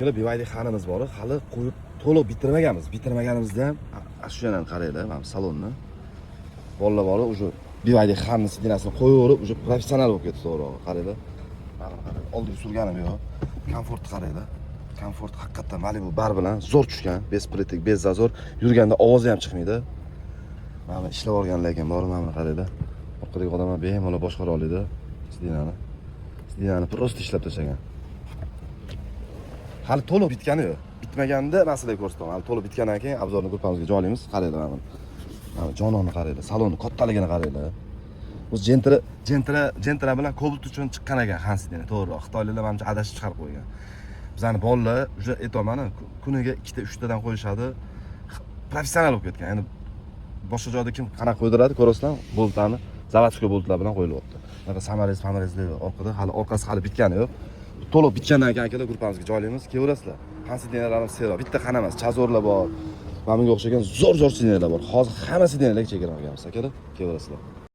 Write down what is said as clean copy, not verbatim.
Yana BYD xanimiz bor, hali qo'yib to'liq bitirmaganmiz. Bitirmaganimizda ham shu yana qaranglar, mana salonni. Bolalar bor, o'sha BYD xanni sidinasini qo'yaverib, o'sha professional bo'lib ketdi to'g'ri. Qaranglar. Mana qarang, oldiga surganim yo'q. Komfortni qaranglar. Komfort haqiqatan Malibu bar bilan zo'r tushgan, bez pritik, bez zazor, yurganda ovozi ham chiqmaydi. Mana ishlab olgan lekin bor, mana qaranglar. Orqadagi odamlar bemalol boshqara oladi sidinani. Sidinani prosta ishlab tashlagan. Hali to'liq bitgani yo'q. Bitmaganda masalaga ko'rsataman. Hali to'liq bitgandan keyin obzorni gruppamizga joylaymiz. Qaranglar mana. Mana jononni qaranglar, salonni kattaligini qaranglar. Bu Gentra bilan Cobalt uchun chiqqan ekan Hansidini, to'g'ri. Xitoyliklar menimcha adashib chiqarib qo'ygan. Bizani bolalar o'sha aytolmani, kuniga 2 ta 3 tadan qo'yishadi. Professional bo'lib ketgan. Endi boshqa joyda kim qanaqa qo'ydiradi, ko'rasizlar, boltlarni zavodskiy boltlar bilan qo'yilyapti. Mana samarez orqada hali orqasi hali bitgani yo'q. To'liq bitgandan keyin akalar gruppamizga joylaymiz. Kelasizlar. Hansidinalarimiz seroq. Bitta xana emas, chazorlar bor. Mana bunga o'xshagan zo'r sidinalar bor. Hozir hamma sidinalarga chegirib olganmiz akalar. Kelasizlar.